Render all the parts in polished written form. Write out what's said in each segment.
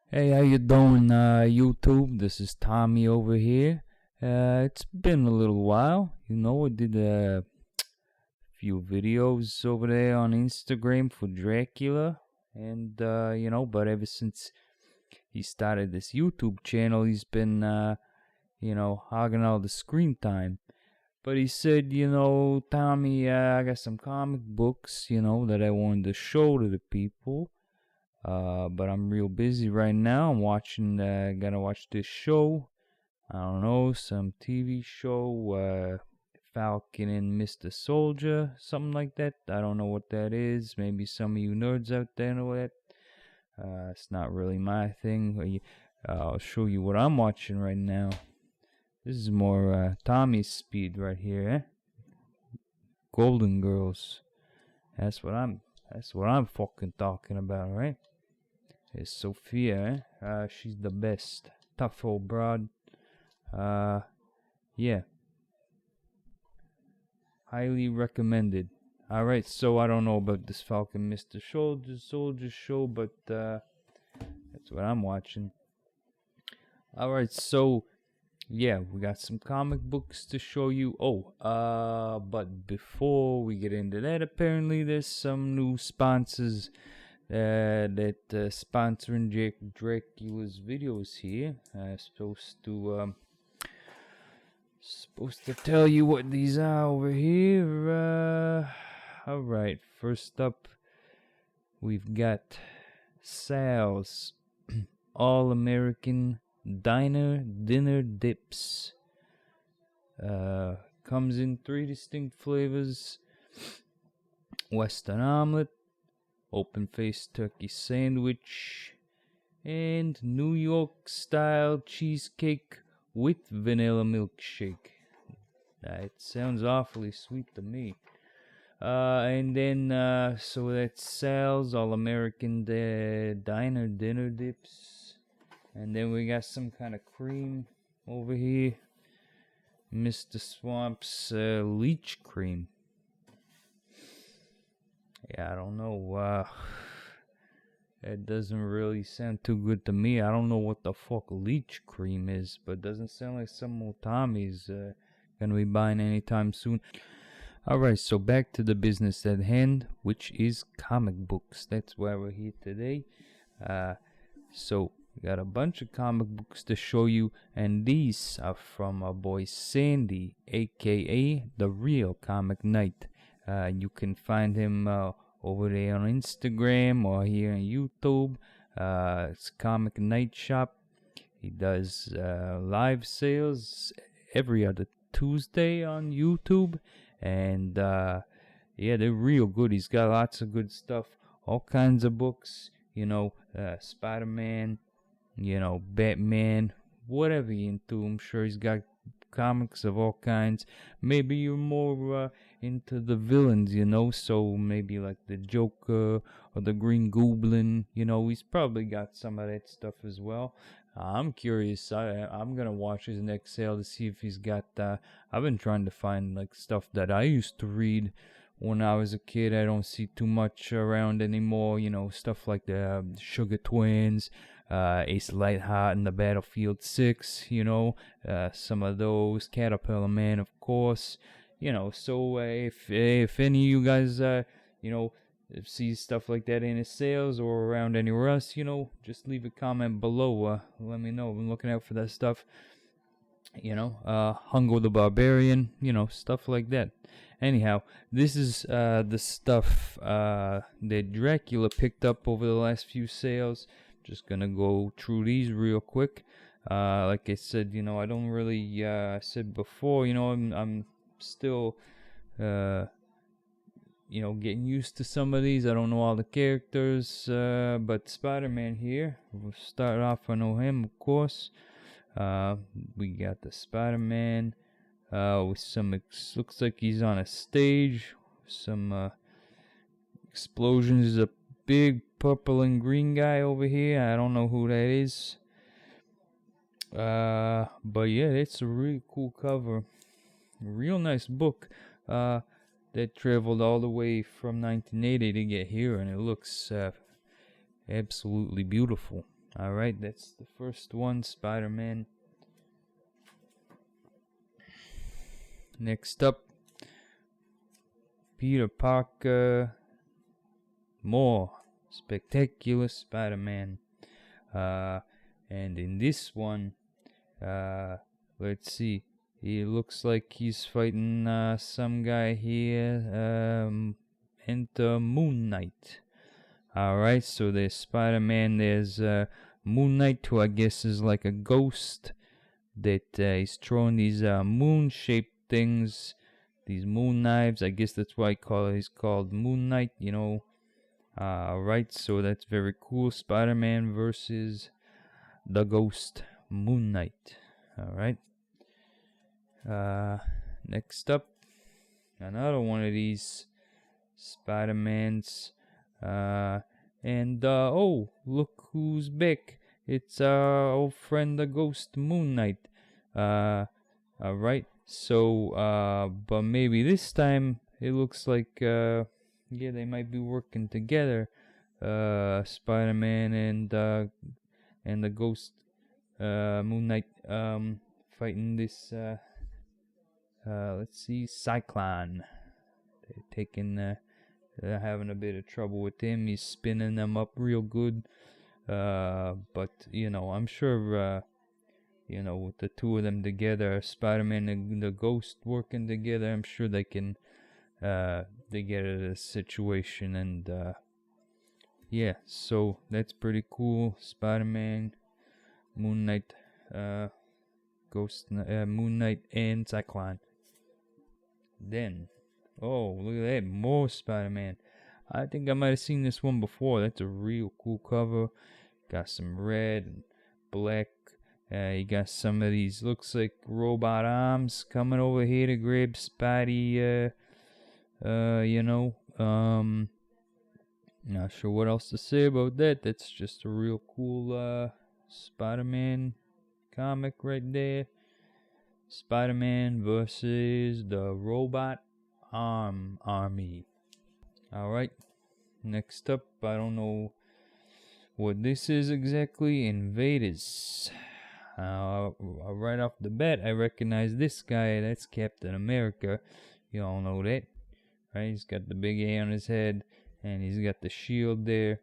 Hey, how you doing, YouTube? This is Tommy over here. It's been a little while. I did a few videos over there on Instagram for Dracula, and but ever since he started this YouTube channel, he's been hogging all the screen time. But he said, Tommy, I got some comic books, that I wanted to show to the people. But I'm real busy right now. I'm watching, gotta watch this show. I don't know, some TV show, Falcon and Mr. Soldier, something like that. I don't know what that is. Maybe some of you nerds out there know that. It's not really my thing. I'll show you what I'm watching right now. This is more Tommy's speed right here, eh? Golden Girls. That's what I'm fucking talking about, right? It's Sophia, eh? She's the best. Tough old broad. Yeah. Highly recommended. Alright, so I don't know about this Falcon Mr. Soldier show, but that's what I'm watching. Alright, so yeah, we got some comic books to show you. But before we get into that, apparently there's some new sponsors that sponsoring Dracula's videos here. Supposed to tell you what these are over here. Alright, first up we've got Sal's All American Diner Dinner Dips. Comes in 3 distinct flavors: Western omelet, open-faced turkey sandwich, and New York style cheesecake with vanilla milkshake. It sounds awfully sweet to me. And then so that's Sal's All American Diner Dinner Dips. And then we got some kind of cream over here. Mr. Swamp's leech cream. Yeah, I don't know. It doesn't really sound too good to me. I don't know what the fuck leech cream is, but it doesn't sound like some old Tommy's gonna be buying anytime soon. Alright, so back to the business at hand, which is comic books. That's why we're here today. So we got a bunch of comic books to show you, and these are from our boy Sandy, aka The Real Comic Knight. You can find him over there on Instagram or here on YouTube. It's Comic Night Shop. He does live sales every other Tuesday on YouTube, and yeah, they're real good. He's got lots of good stuff, all kinds of books, Spider-Man, Batman, whatever you're into. I'm sure he's got comics of all kinds. Maybe you're more into the villains, so maybe like the Joker or the Green Goblin. He's probably got some of that stuff as well. I'm curious. I'm gonna watch his next sale to see if he's got I've been trying to find like stuff that I used to read when I was a kid. I don't see too much around anymore. Stuff like the Sugar Twins, Ace Lightheart and the Battlefield 6, some of those, Caterpillar Man, of course, so if any of you guys, see stuff like that in his sales or around anywhere else, just leave a comment below, let me know. I'm looking out for that stuff, Hungo the Barbarian, stuff like that. Anyhow, this is the stuff that Dracula picked up over the last few sales. Just gonna go through these real quick. Like I said, I don't really. I said before, I'm still, getting used to some of these. I don't know all the characters, but Spider-Man here. We'll start off. I know him, of course. We got the Spider-Man with some. Looks like he's on a stage. Some explosions. There's a big purple and green guy over here. I don't know who that is. But yeah, it's a really cool cover. Real nice book. That traveled all the way from 1980 to get here, and it looks absolutely beautiful. Alright, that's the first one, Spider-Man. Next up, Peter Parker, more Spectacular Spider-Man. And in this one, let's see, he looks like he's fighting some guy here. Enter Moon Knight. Alright, so there's Spider-Man, there's Moon Knight, who I guess is like a ghost that he's throwing these moon-shaped things, these moon knives. I guess that's why he's called Moon Knight, you know. Right, so that's very cool. Spider-Man versus the ghost Moon Knight. Alright. Next up, another one of these Spider-Mans. And oh, look who's back. It's our old friend, the ghost Moon Knight. Alright, so, but maybe this time it looks like, yeah, they might be working together. Spider-Man and the ghost, Moon Knight, fighting this, let's see, Cyclone. They're having a bit of trouble with him. He's spinning them up real good. But, you know, I'm sure, you know, with the two of them together, Spider-Man and the Ghost working together, I'm sure they can, they get out of the situation. And, yeah, so that's pretty cool. Spider-Man, Moon Knight, Moon Knight, and Cyclone. Then, oh, look at that, more Spider-Man. I think I might have seen this one before. That's a real cool cover. Got some red and black. You got some of these, looks like robot arms coming over here to grab Spidey, you know. Not sure what else to say about that. That's just a real cool, Spider-Man comic right there. Spider-Man versus the Robot Army. Alright, next up, I don't know what this is exactly. Invaders. Right off the bat, I recognize this guy. That's Captain America. You all know that, right? He's got the big A on his head, and he's got the shield there.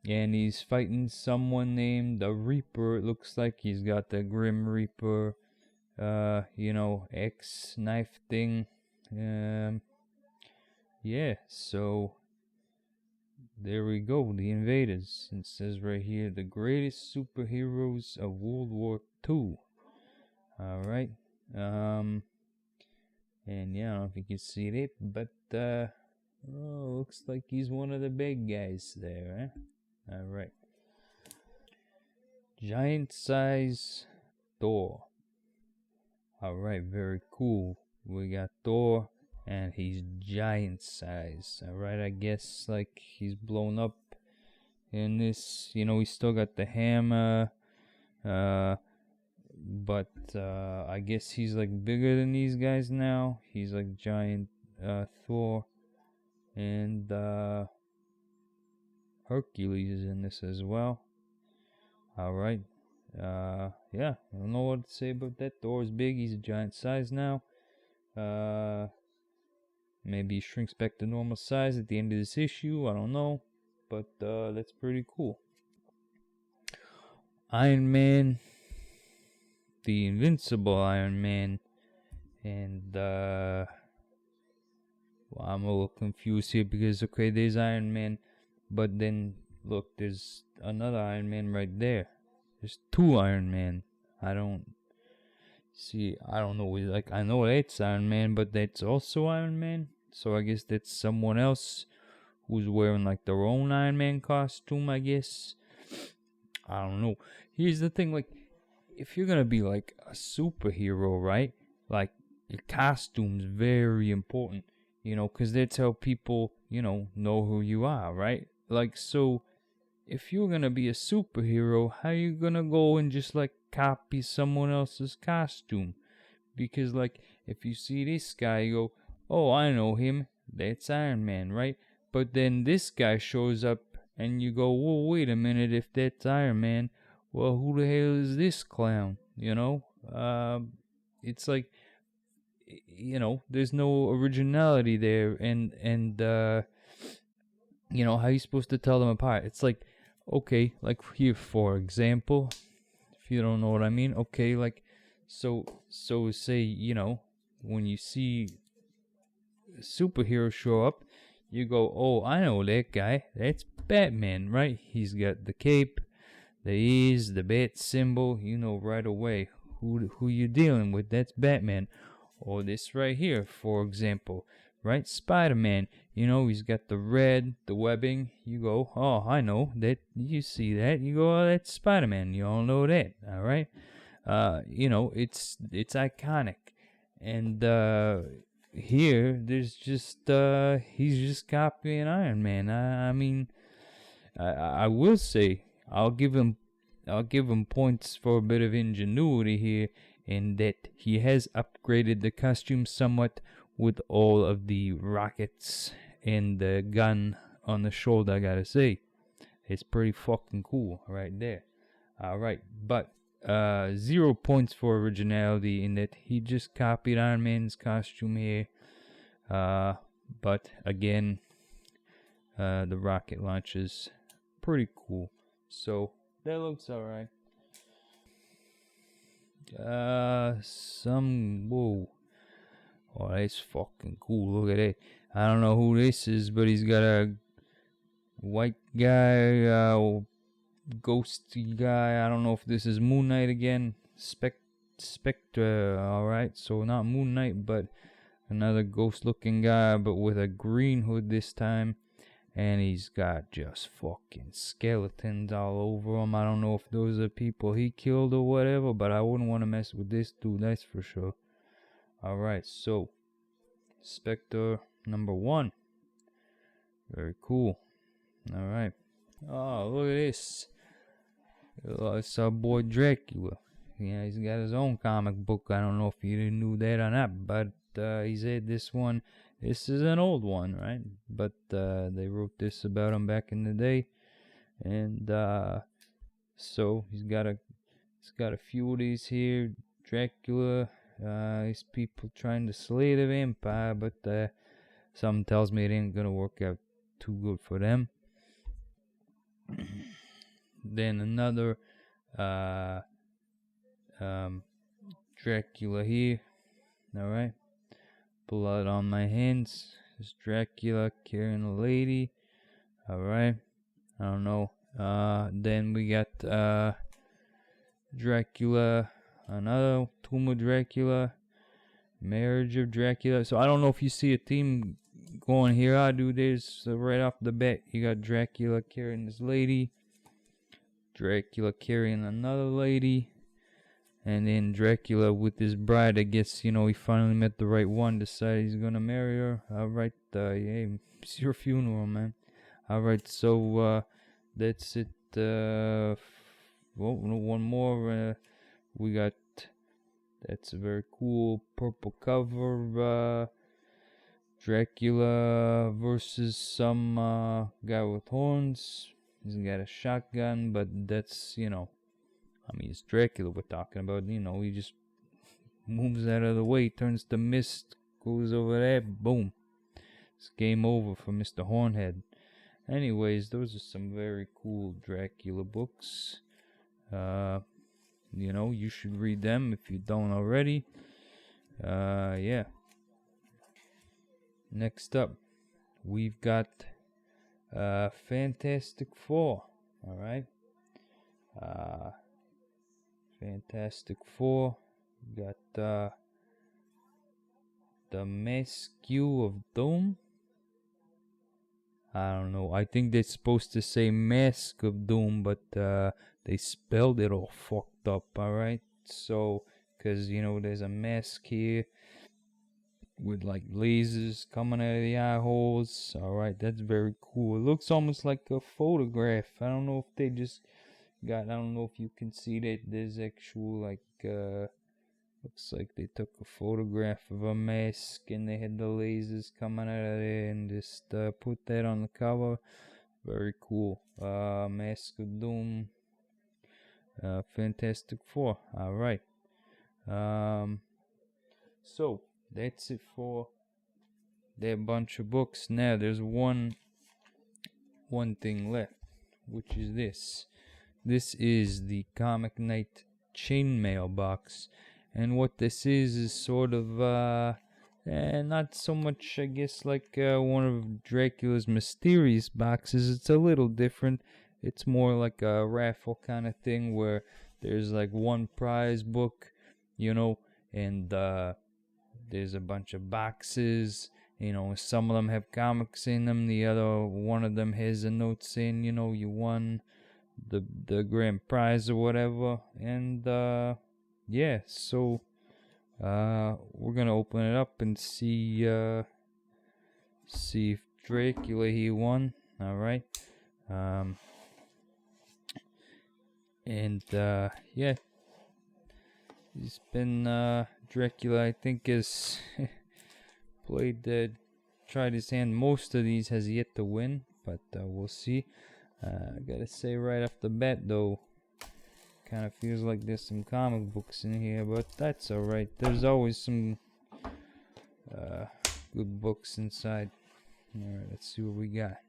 And he's fighting someone named the Reaper. It looks like he's got the Grim Reaper, you know, X knife thing. Yeah, so there we go, the Invaders. It says right here, the greatest superheroes of World War II. Alright, and yeah, I don't know if you can see it, but, oh, looks like he's one of the big guys there, eh? Alright. Giant size Thor. Alright, very cool. We got Thor, and he's giant size. Alright, I guess like he's blown up in this, you know, he's still got the hammer, but I guess he's like bigger than these guys now. He's like giant Thor, and Hercules is in this as well. Alright, yeah, I don't know what to say about that. Thor's big, he's a giant size now. Maybe he shrinks back to normal size at the end of this issue, I don't know. But that's pretty cool. Iron Man, the Invincible Iron Man, and well, I'm a little confused here because, okay, there's Iron Man, but then look, there's another Iron Man right there. There's two Iron Man. I don't know, like, I know that's Iron Man, but that's also Iron Man, so I guess that's someone else who's wearing like their own Iron Man costume, I guess. I don't know. Here's the thing, like, if you're gonna be like a superhero, right? Like, your costume's very important, you know, because that's how people, you know who you are, right? Like, so, if you're gonna be a superhero, how you gonna go and just like copy someone else's costume? Because, like, if you see this guy, you go, oh, I know him, that's Iron Man, right? But then this guy shows up and you go, well, wait a minute, if that's Iron Man, well, who the hell is this clown? You know? It's like, there's no originality there, and how you supposed to tell them apart? It's like, okay, like here, for example, if you don't know what I mean, okay, like, so say, when you see a superhero show up, you go, oh, I know that guy. That's Batman, right? He's got the cape, the ears, the bat symbol. You know right away who you're dealing with. That's Batman. Or this right here, for example, right? Spider-Man. He's got the red, the webbing. You go, oh, I know that. You see that? You go, oh, that's Spider-Man. You all know that, all right? It's iconic, and here there's just he's just copying Iron Man. I mean, I will say I'll give him points for a bit of ingenuity here, in that he has upgraded the costume somewhat with all of the rockets and the gun on the shoulder. I gotta say, it's pretty fucking cool right there. All right, but 0 points for originality, in that he just copied Iron Man's costume here. But again, the rocket launch is pretty cool. So that looks alright. Whoa. Oh, that's fucking cool. Look at that. I don't know who this is, but he's got a white guy, ghosty guy. I don't know if this is Moon Knight again. Spectre, alright. So not Moon Knight, but another ghost looking guy, but with a green hood this time. And he's got just fucking skeletons all over him. I don't know if those are people he killed or whatever, but I wouldn't want to mess with this dude, that's for sure. Alright, so Spectre number 1. Very cool. Alright. Oh, look at this. It's our boy Dracula. Yeah, he's got his own comic book. I don't know if you knew that or not, but he said this one. This is an old one, right? But they wrote this about him back in the day, and so he's got a few of these here. Dracula, these people trying to slay the vampire, but something tells me it ain't gonna work out too good for them. Then another Dracula here. All right. Blood on my hands. It's Dracula carrying a lady. Alright. I don't know. Then we got Dracula. Another Tomb of Dracula. Marriage of Dracula. So I don't know if you see a theme going here. I do this right off the bat. You got Dracula carrying this lady. Dracula carrying another lady. And then Dracula with his bride, I guess, he finally met the right one, decided he's gonna marry her. Alright, yeah, it's your funeral, man. Alright, so, that's it. One more, we got, that's a very cool purple cover, Dracula versus some, guy with horns. He's got a shotgun, but that's, it's Dracula we're talking about. He just moves out of the way, turns to mist, goes over there, boom. It's game over for Mr. Hornhead. Anyways, those are some very cool Dracula books. You should read them if you don't already. Yeah. Next up, we've got Fantastic Four. Alright. Fantastic Four. Got the Mask of Doom. I don't know. I think they're supposed to say Mask of Doom, but they spelled it all fucked up. Alright. So, because there's a mask here with like lasers coming out of the eye holes. Alright, that's very cool. It looks almost like a photograph. I don't know if they just I don't know if you can see that there's actual looks like they took a photograph of a mask and they had the lasers coming out of there and just put that on the cover. very cool. Mask of Doom, Fantastic Four. All right. So that's it for that bunch of books. Now there's one thing left, which is this. This is the Comic Night Chainmail box, and what this is sort of not so much, I guess, like one of Dracula's mysterious boxes. It's a little different. It's more like a raffle kind of thing where there's like one prize book, and there's a bunch of boxes. Some of them have comics in them. The other one of them has a note saying, you won the grand prize or whatever. And yeah, so we're gonna open it up and see if Dracula he won. All right. And yeah, he's been Dracula, I think, has tried his hand. Most of these has yet to win, but we'll see. I gotta say right off the bat, though, kind of feels like there's some comic books in here, but that's alright. There's always some good books inside. Alright, let's see what we got.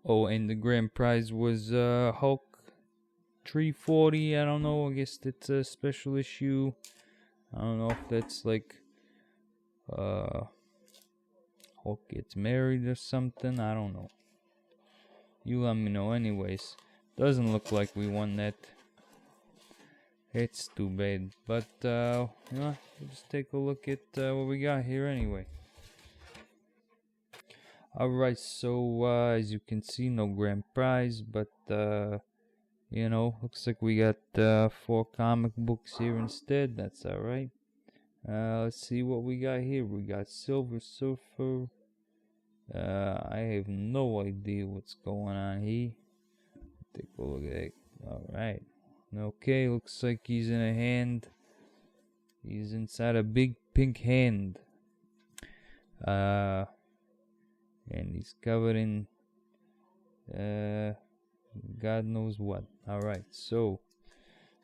Oh, and the grand prize was Hulk 340. I don't know. I guess it's a special issue. I don't know if that's like Hulk gets married or something. I don't know. You let me know. Anyways, doesn't look like we won that. It's too bad. But we'll just take a look at what we got here anyway. Alright, so as you can see, no grand prize, but looks like we got 4 comic books here instead. That's alright. Let's see what we got here. We got Silver Surfer. I have no idea what's going on here. Take a look at it. Alright. Okay, looks like he's in a hand. He's inside a big pink hand. And he's covered in God knows what. Alright, so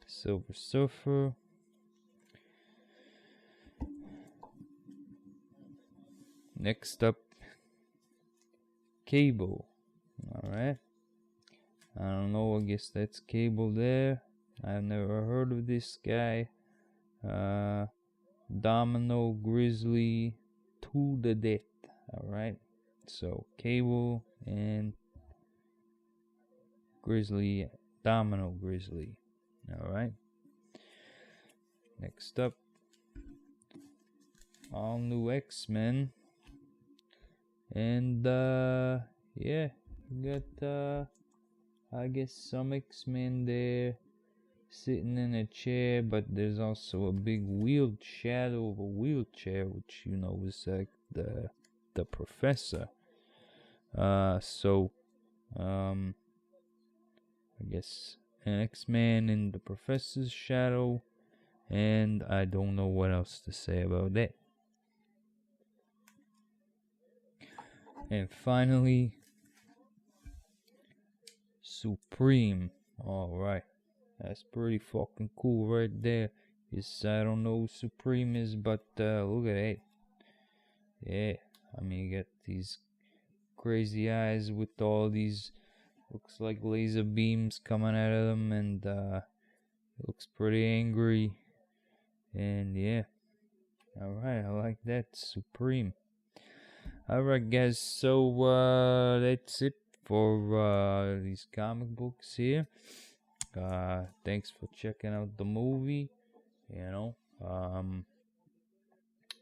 Silver Surfer. Next up, Cable. Alright. I don't know, I guess that's Cable there. I've never heard of this guy. Domino Grizzly to the death. Alright. So Cable and Grizzly, Domino Grizzly. Alright. Next up, all new X-Men. And yeah, we got I guess some X-Men there sitting in a chair, but there's also a big wheeled shadow of a wheelchair, which is like the professor. So I guess an X-Man in the professor's shadow, and I don't know what else to say about that. And finally, Supreme. Alright, that's pretty fucking cool right there. I don't know who Supreme is, but look at that. Yeah, I mean, you got these crazy eyes with all these, looks like laser beams coming out of them, and it looks pretty angry. And yeah, alright, I like that. Supreme. Alright, guys, so that's it for these comic books here. Thanks for checking out the movie.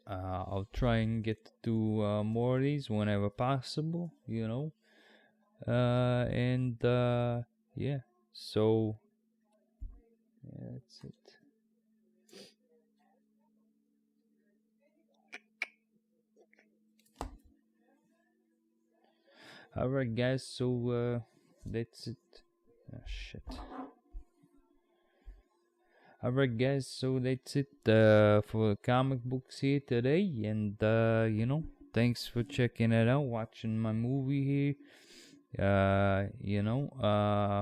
I'll try and get to do more of these whenever possible, and yeah, so yeah, that's it. Alright, guys, so that's it. Oh, shit. Alright, guys, so that's it for comic books here today. And, thanks for checking it out, watching my movie here.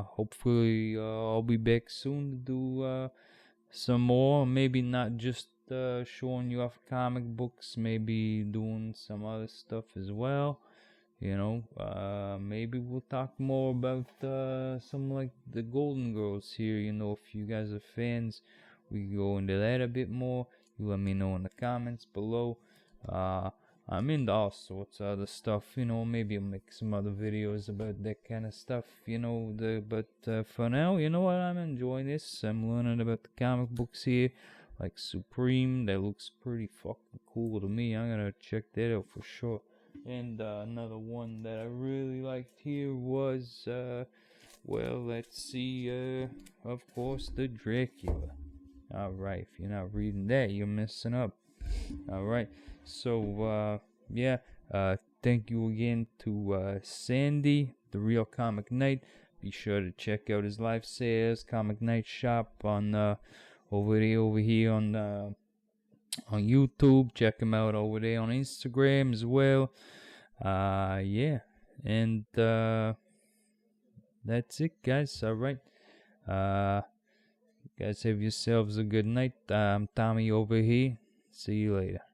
Hopefully I'll be back soon to do some more. Maybe not just showing you off comic books, maybe doing some other stuff as well. Maybe we'll talk more about some like the Golden Girls here. If you guys are fans, we can go into that a bit more. You let me know in the comments below. I'm into all sorts of other stuff. Maybe I'll make some other videos about that kind of stuff. But for now, you know what? I'm enjoying this. I'm learning about the comic books here, like Supreme. That looks pretty fucking cool to me. I'm gonna check that out for sure. And another one that I really liked here was, let's see, of course, the Dracula. Alright, if you're not reading that, you're messing up. Alright, so, thank you again to Sandy, the Real Comic Knight. Be sure to check out his live sales, Comic Knight Shop on, over here on YouTube. Check him out over there on Instagram as well. And that's it, guys. Alright. Guys, have yourselves a good night. I'm Tommy over here. See you later.